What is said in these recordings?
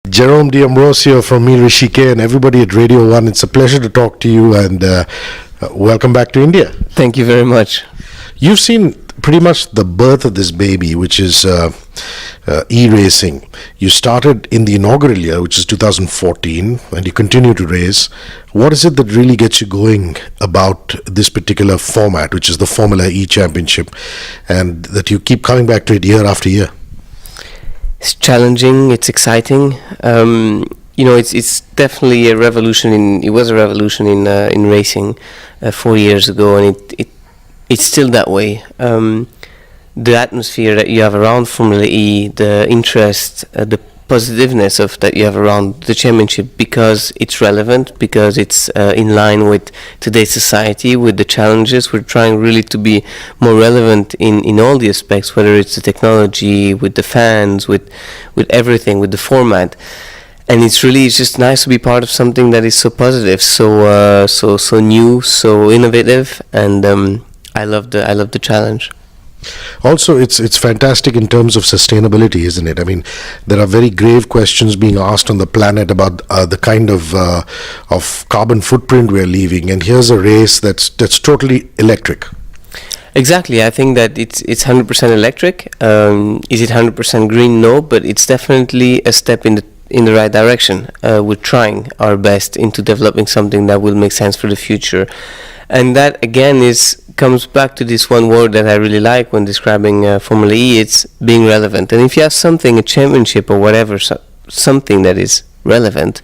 Jerome D'Ambrosio from me, Hrishi K, and everybody at Radio 1. It's a pleasure to talk to you, and welcome back to India. Thank you very much. You've seen pretty much the birth of this baby, which is e-racing. You started in the inaugural year, which is 2014, and you continue to race. What is it that really gets you going about this particular format, which is the Formula E Championship, and that you keep coming back to it year after year? It's challenging. It's exciting. It's definitely a revolution. It was a revolution in racing 4 years ago, and it's still that way. The atmosphere that you have around Formula E, the interest, the positiveness of that you have around the championship, because it's relevant, because it's in line with today's society, with the challenges. We're trying really to be more relevant in all the aspects, whether it's the technology, with the fans, with everything, with the format. And it's just nice to be part of something that is so positive, so new, so innovative, and I love the challenge. Also, it's fantastic in terms of sustainability, isn't it? I mean, there are very grave questions being asked on the planet about the kind of carbon footprint we're leaving, and here's a race that's totally electric. Exactly. I think that it's 100% electric. Is it 100% green? No, but it's definitely a step in the right direction. We're trying our best into developing something that will make sense for the future, and that again comes back to this one word that I really like when describing Formula E. It's being relevant. And if you have something, a championship or whatever, something that is relevant,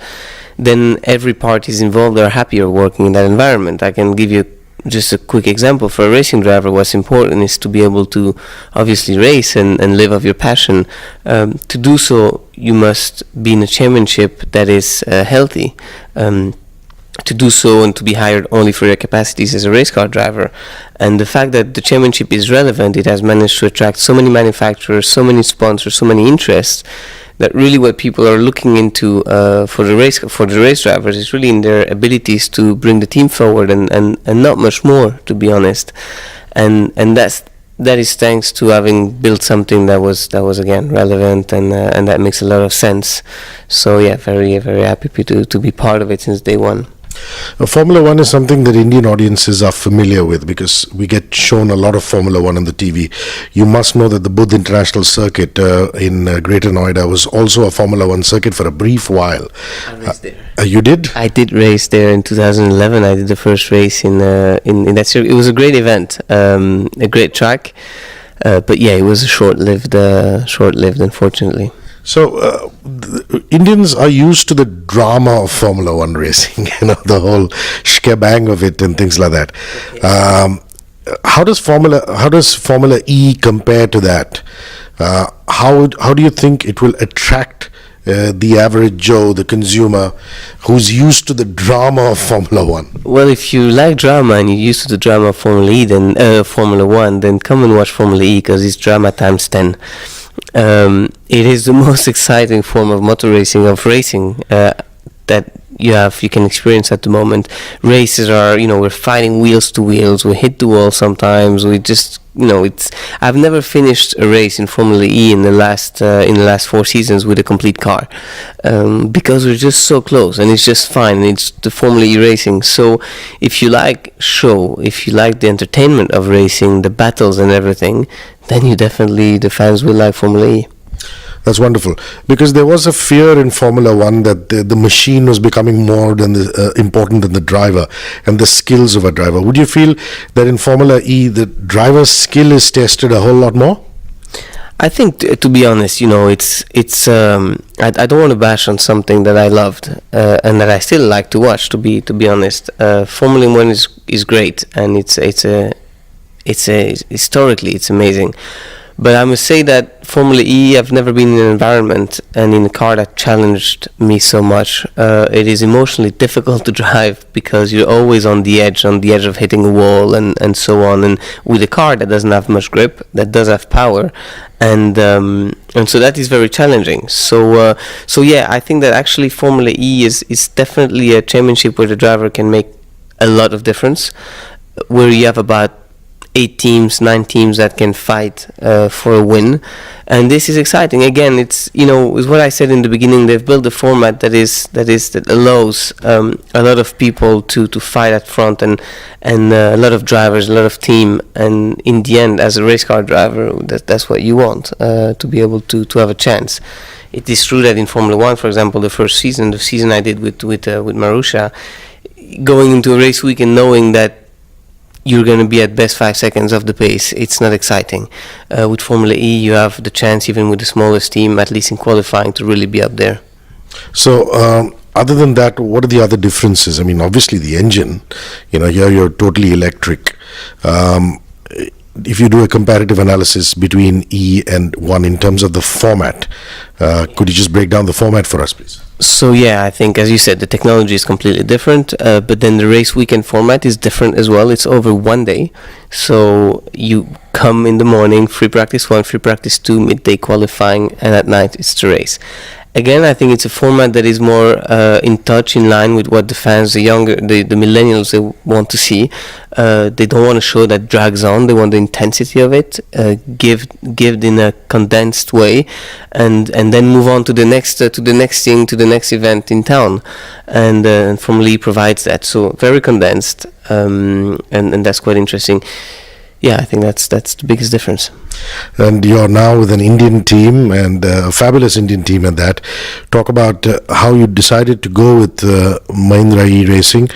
then every parties involved are happier working in that environment. I can give you just a quick example. For a racing driver, what's important is to be able to obviously race and live of your passion. To do so, you must be in a championship that is healthy. To do so and to be hired only for your capacities as a race car driver. And the fact that the championship is relevant, it has managed to attract so many manufacturers, so many sponsors, so many interests, that really what people are looking into for the race drivers is really in their abilities to bring the team forward, and not much more, to be honest. And that is thanks to having built something that was again relevant, and that makes a lot of sense. So yeah, very very happy to be part of it since day one. Formula One is something that Indian audiences are familiar with because we get shown a lot of Formula One on the TV. You must know that the Buddh International Circuit in Greater Noida was also a Formula One circuit for a brief while. I raced there. You did? I did race there in 2011. I did the first race in that circuit. It was a great event, a great track, but yeah, it was short-lived, unfortunately. So Indians are used to the drama of Formula One racing, the whole shkebang of it and things like that. Okay. How does Formula E compare to that? How do you think it will attract the average Joe, the consumer, who's used to the drama of Formula One? Well, if you like drama and you're used to the drama of Formula E, then Formula One, then come and watch Formula E, because it's drama times 10. It is the most exciting form of motor racing, that you can experience at the moment. Races are, we're fighting wheels to wheels, we hit the wall sometimes, we just, I've never finished a race in Formula E in the last 4 seasons with a complete car, because we're just so close, and it's just fine, and it's the Formula E racing. So if you like if you like the entertainment of racing, the battles and everything, then the fans will like Formula E. That's wonderful, because there was a fear in Formula One that the machine was becoming more important than the driver and the skills of a driver. Would you feel that in Formula E the driver's skill is tested a whole lot more? I think, to be honest, it's I don't want to bash on something that I loved and that I still like to watch. To be honest, Formula One is great, and it's historically it's amazing. But I must say that Formula E, I've never been in an environment and in a car that challenged me so much. It is emotionally difficult to drive because you're always on the edge of hitting a wall and so on. And with a car that doesn't have much grip, that does have power, and so that is very challenging. So yeah, I think that actually Formula E is definitely a championship where the driver can make a lot of difference, where you have about 8 teams, 9 teams that can fight for a win, and this is exciting. Again, it's is what I said in the beginning. They've built a format that allows a lot of people to fight at front, and a lot of drivers, a lot of team, and in the end, as a race car driver, that's what you want, to be able to have a chance. It is true that in Formula One, for example, the season I did with Marussia, going into a race week and knowing that you're going to be at best 5 seconds off the pace, it's not exciting. With Formula E, you have the chance, even with the smallest team, at least in qualifying, to really be up there. So, other than that, what are the other differences? I mean, obviously the engine, here you're totally electric. If you do a comparative analysis between E and 1 in terms of the format, could you just break down the format for us, please? So I think, as you said, the technology is completely different, but then the race weekend format is different as well. It's over one day, so you come in the morning, free practice 1, free practice 2, midday qualifying, and at night it's the race. Again, I think it's a format that is more in line with what the fans, the millennials, they want to see. They don't want a show that drags on. They want the intensity of it, given in a condensed way, and then move on to the next thing, to the next event in town. And Formula E provides that, so very condensed, and that's quite interesting. Yeah, I think that's the biggest difference. And you're now with an Indian team, and a fabulous Indian team at that. Talk about how you decided to go with Mahindra Racing,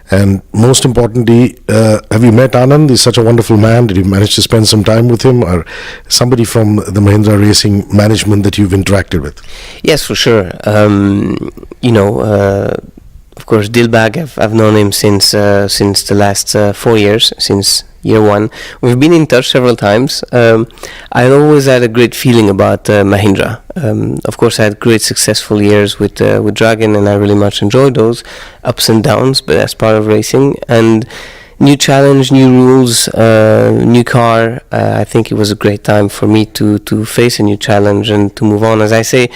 and most importantly, have you met Anand? He's such a wonderful man. Did you manage to spend some time with him, or somebody from the Mahindra Racing management that you've interacted with? Yes, for sure. Of course, Dilbag, I've known him since the last 4 years, since year 1. We've been in touch several times. I always had a great feeling about Mahindra. Of course, I had great successful years with Dragon, and I really much enjoyed those ups and downs, but that's part of racing. And new challenge, new rules, new car. I think it was a great time for me to face a new challenge and to move on. As I say,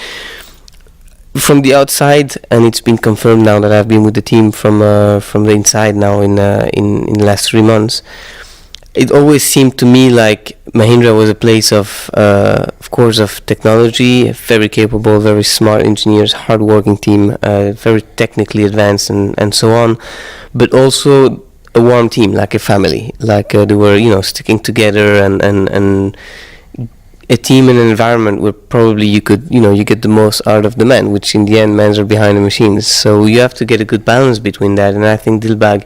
from the outside, and it's been confirmed now that I've been with the team from the inside now in the last 3 months. It always seemed to me like Mahindra was a place of course, of technology, very capable, very smart engineers, hard-working team, very technically advanced, and so on, but also a warm team, like a family, like they were, sticking together and a team and an environment where probably you get the most out of the men, which in the end, men are behind the machines. So you have to get a good balance between that, and I think Dilbag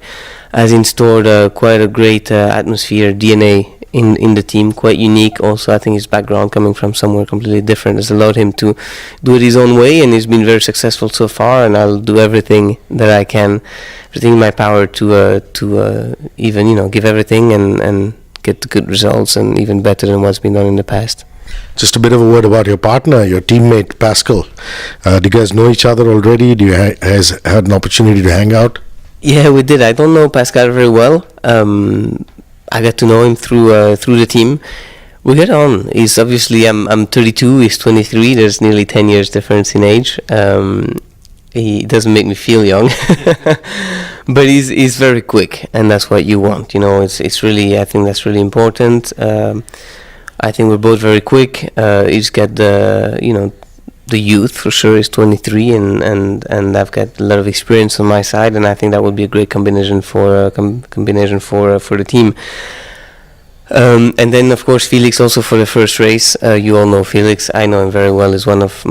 has installed quite a great atmosphere, DNA in the team, quite unique. Also, I think his background coming from somewhere completely different has allowed him to do it his own way, and he's been very successful so far, and I'll do everything that I can, everything in my power to even, give everything and get the good results, and even better than what's been done in the past. Just a bit of a word about your partner, your teammate Pascal. Do you guys know each other already? Do you guys had an opportunity to hang out? Yeah, we did. I don't know Pascal very well. I got to know him through the team. We get on. He's obviously, I'm 32, he's 23. There's nearly 10 years difference in age. He doesn't make me feel young, but he's very quick, and that's what you want. It's really, I think that's really important. I think we're both very quick. He's got the youth for sure. He's 23, and I've got a lot of experience on my side, and I think that would be a great combination for the team. And then of course Felix also for the first race. You all know Felix. I know him very well. He's one of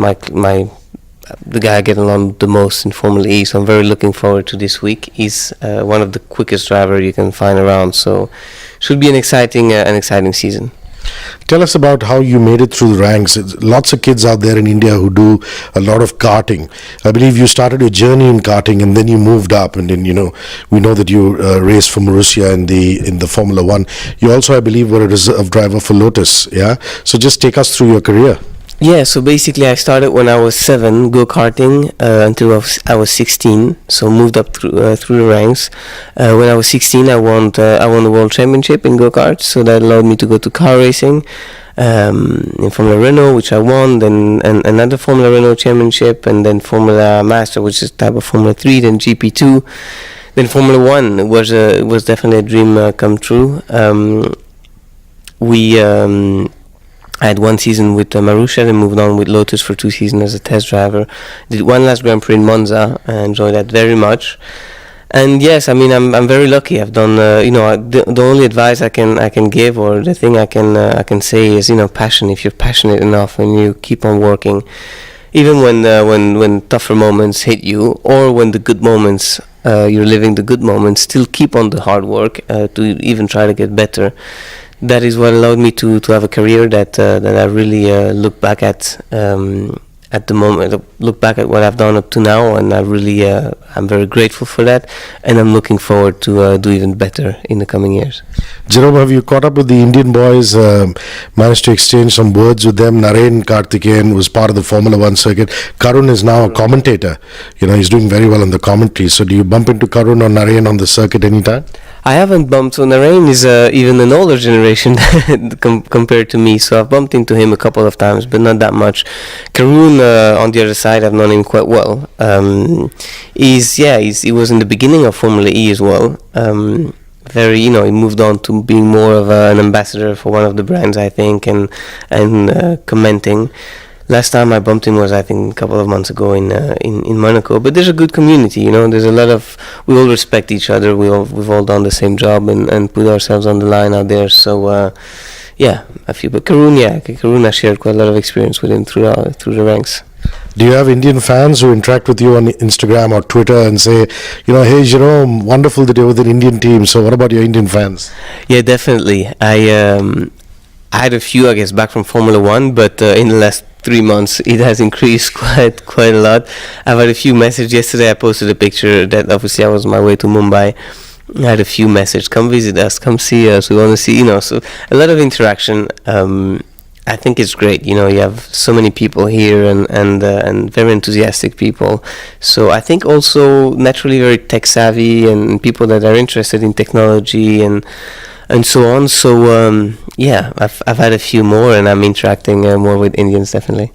the guy I get along the most in Formula E, so I'm very looking forward to this week. He's one of the quickest drivers you can find around, so should be an exciting season. Tell us about how you made it through the ranks. Lots of kids out there in India who do a lot of karting. I believe you started your journey in karting and then you moved up, and then we know that you raced for Marussia in the Formula One. You also, I believe, were a reserve driver for Lotus. Yeah, so just take us through your career. Yeah, so basically I started when I was 7 go-karting until I was 16, so moved up through the ranks. When I was 16 I won the World Championship in go-karts, so that allowed me to go to car racing in Formula Renault, which I won, then another Formula Renault Championship, and then Formula Master, which is type of Formula 3, then GP2. Then Formula 1 was definitely a dream come true. I had one season with Marussia, and moved on with Lotus for 2 seasons as a test driver. Did one last Grand Prix in Monza. I enjoyed that very much. And yes, I mean, I'm very lucky. I've done, the only advice I can give, or the thing I can say is, passion. If you're passionate enough and you keep on working, even when tougher moments hit you, or when the good moments, you're living the good moments, still keep on the hard work to even try to get better. That is what allowed me to have a career that I really look back at the moment. Look back at what I've done up to now, and I'm very grateful for that, and I'm looking forward to do even better in the coming years. Jerome, have you caught up with the Indian boys? Managed to exchange some words with them? Narain Karthikeyan was part of the Formula One circuit. Karun is now a commentator. He's doing very well on the commentary. So do you bump into Karun or Narain on the circuit anytime? I haven't bumped. So Narain is even an older generation compared to me. So I've bumped into him a couple of times, but not that much. Karun, on the other side, I've known him quite well. He was in the beginning of Formula E as well. He moved on to being more of an ambassador for one of the brands, I think, and commenting. Last time I bumped him was, I think, a couple of months ago in Monaco. But there's a good community, There's a lot of, we all respect each other. We've all done the same job and put ourselves on the line out there. So a few. But Karun, I shared quite a lot of experience with him through the ranks. Do you have Indian fans who interact with you on Instagram or Twitter and say, hey Jerome, wonderful that you're with an Indian team. So what about your Indian fans? Yeah, definitely. I had a few, I guess, back from Formula One, but in the last 3 months it has increased quite a lot. I've had a few messages. Yesterday I posted a picture that obviously I was on my way to Mumbai. I had a few messages, come visit us, come see us, we want to see, so a lot of interaction. I think it's great, you have so many people here and very enthusiastic people. So I think also naturally very tech savvy and people that are interested in technology and so on. So I've had a few more, and I'm interacting more with Indians, definitely.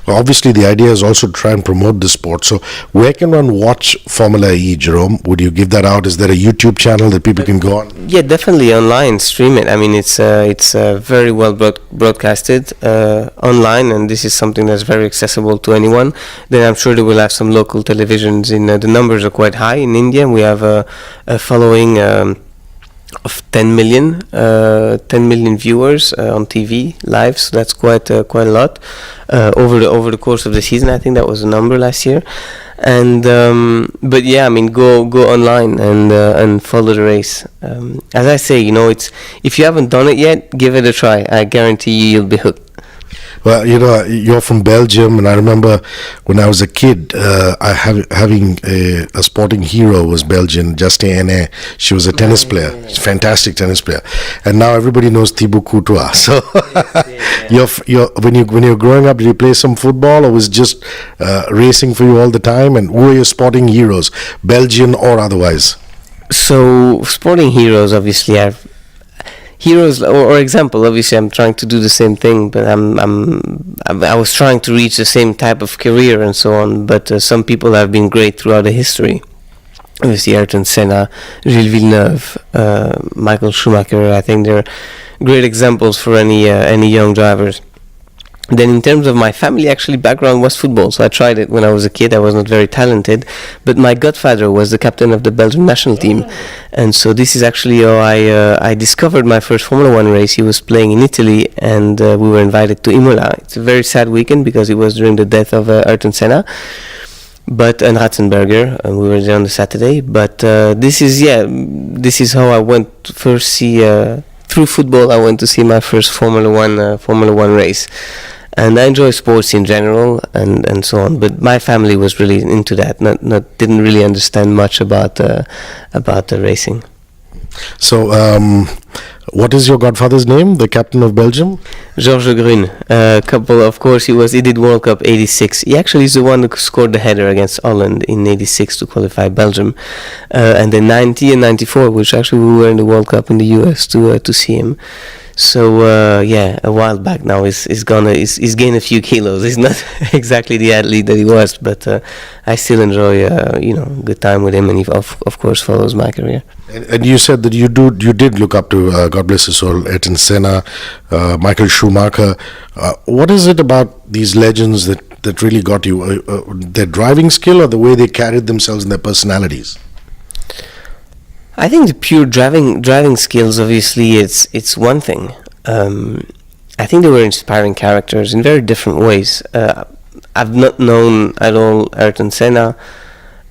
Well, obviously the idea is also to try and promote the sport. So where can one watch Formula E, Jerome? Would you give that out? Is there a YouTube channel that people can go on? Yeah, definitely online, stream it. I mean, it's very well broadcasted online, and this is something that's very accessible to anyone. Then I'm sure they will have some local televisions. The numbers are quite high in India. We have a following of 10 million viewers on TV live, so that's quite a lot over the course of the season. I think that was the number last year, and but yeah, I mean, go online and follow the race. As I say, it's, if you haven't done it yet, give it a try. I guarantee you'll be hooked. Well, you're from Belgium, and I remember when I was a kid, having a sporting hero was Belgian, Justine Henin. She was a tennis player, fantastic tennis player, and now everybody knows Thibaut Courtois. So, when you're growing up, did you play some football, or was it just racing for you all the time? And who are your sporting heroes, Belgian or otherwise? So, sporting heroes, obviously, heroes or example, obviously I'm trying to do the same thing, but I was trying to reach the same type of career and so on, but some people have been great throughout the history. Obviously Ayrton Senna, Gilles Villeneuve, Michael Schumacher. I think they're great examples for any young drivers. Then in terms of my family, actually background was football, so I tried it when I was a kid. I was not very talented, but my godfather was the captain of the Belgian national team, and so this is actually how I discovered my first Formula One race. He was playing in Italy, and we were invited to Imola. It's a very sad weekend because it was during the death of Ayrton Senna, and Ratzenberger, and we were there on the Saturday. But this is how I went to first see through football. I went to see my first Formula One race. And I enjoy sports in general and so on, but my family was really into that. Didn't really understand much about the racing. So, what is your godfather's name? The captain of Belgium? Georges Grun. Of course, he did World Cup '86. He actually is the one who scored the header against Holland in '86 to qualify Belgium, and then '90 and '94, which actually we were in the World Cup in the US to see him. So yeah, a while back now, he's gained a few kilos. He's not exactly the athlete that he was, but I still enjoy good time with him, and he of course follows my career. And you said that you did look up to God bless his soul, Ayrton Senna, Michael Schumacher. What is it about these legends that really got you? Their driving skill, or the way they carried themselves and their personalities? I think the pure driving skills, obviously, it's one thing. I think they were inspiring characters in very different ways. I've not known at all Ayrton Senna,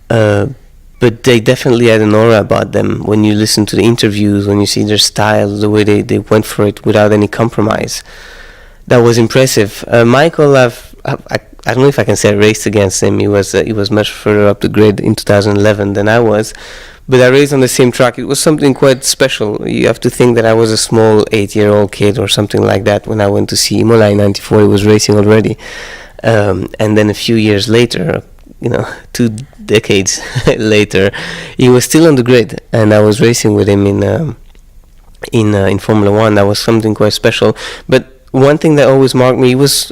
but they definitely had an aura about them. When you listen to the interviews, when you see their style, the way they went for it without any compromise, that was impressive. Michael, I don't know if I can say I raced against him. He was much further up the grid in 2011 than I was. But I raced on the same track. It was something quite special. You have to think that I was a small 8-year-old kid or something like that when I went to see Imola in '94. He was racing already. And then a few years later, 2 decades later, he was still on the grid, and I was racing with him in Formula One. That was something quite special. But one thing that always marked me was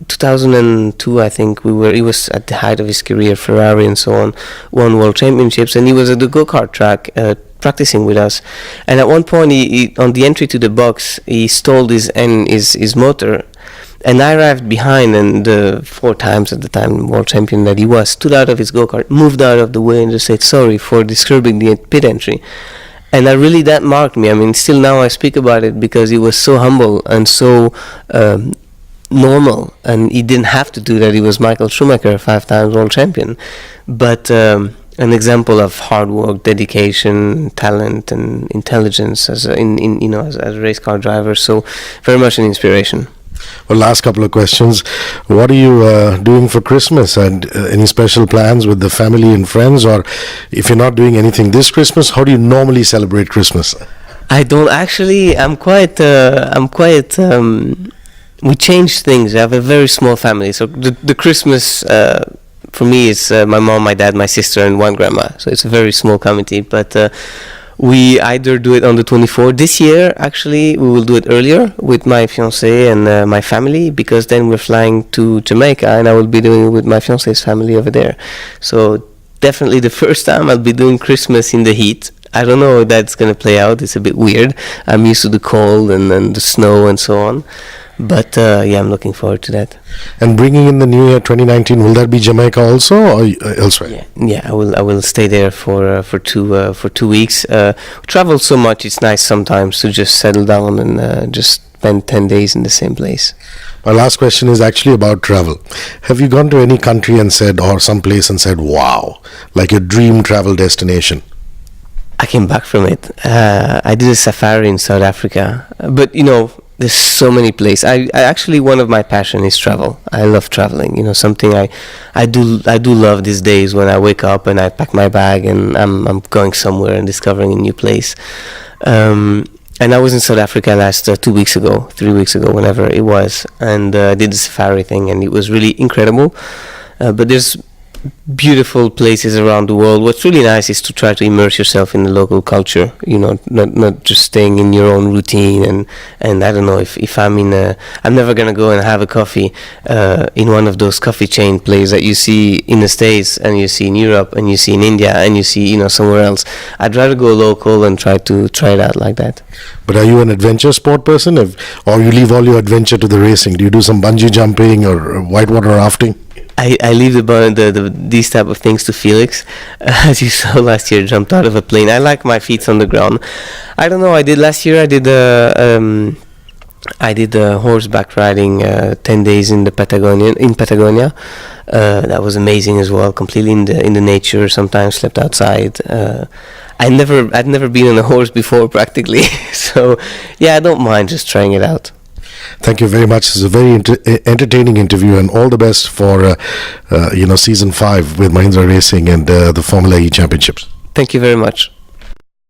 2002, I think. He was at the height of his career, Ferrari and so on, won world championships, and he was at the go-kart track practicing with us. And at one point, he on the entry to the box, he stalled his motor, and I arrived behind, and the 4 times at the time world champion that he was stood out of his go-kart, moved out of the way, and just said sorry for disturbing the pit entry. And that marked me. I mean, still now I speak about it because he was so humble and so normal, and he didn't have to do that. He was Michael Schumacher, 5 times world champion, but an example of hard work, dedication, talent, and intelligence as a race car driver. So very much an inspiration. Well, last couple of questions. What are you doing for Christmas, and any special plans with the family and friends? Or if you're not doing anything this Christmas, how do you normally celebrate Christmas? I don't actually. I'm quite. We changed things. I have a very small family, so the Christmas for me is my mom, my dad, my sister, and one grandma. So it's a very small committee. But we either do it on the 24th. This year, actually, we will do it earlier with my fiancée and my family, because then we're flying to Jamaica, and I will be doing it with my fiancée's family over there. So definitely the first time I'll be doing Christmas in the heat. I don't know how that's going to play out. It's a bit weird. I'm used to the cold and the snow and so on. But yeah, I'm looking forward to that. And bringing in the new year 2019, will that be Jamaica also, or elsewhere? Yeah, I will stay there for 2 weeks. Travel so much, it's nice sometimes to just settle down and just spend 10 days in the same place. My last question is actually about travel. Have you gone to any country and said, or some place and said, wow, like your dream travel destination? I came back from it. I did a safari in South Africa, but there's so many places. I actually, one of my passion is travel. I love traveling. Something I do love these days when I wake up and I pack my bag and I'm going somewhere and discovering a new place. And I was in South Africa last 3 weeks ago, whenever it was, and I did the safari thing, and it was really incredible. But there's beautiful places around the world. What's really nice is to try to immerse yourself in the local culture, not just staying in your own routine, and I don't know, if I'm I'm never gonna go and have a coffee in one of those coffee chain places that you see in the States, and you see in Europe, and you see in India, and you see somewhere else. I'd rather go local and try it out like that. But are you an adventure sport person, or you leave all your adventure to the racing? Do you do some bungee jumping or whitewater rafting? I leave these type of things to Felix. As you saw last year, jumped out of a plane. I like my feet on the ground. I don't know. Last year I did horseback riding 10 days in Patagonia. That was amazing as well. Completely in the nature. Sometimes slept outside. I'd never been on a horse before, practically. So yeah, I don't mind just trying it out. Thank you very much. It's a very entertaining interview, and all the best for season 5 with Mahindra Racing and the Formula E Championships. Thank you very much.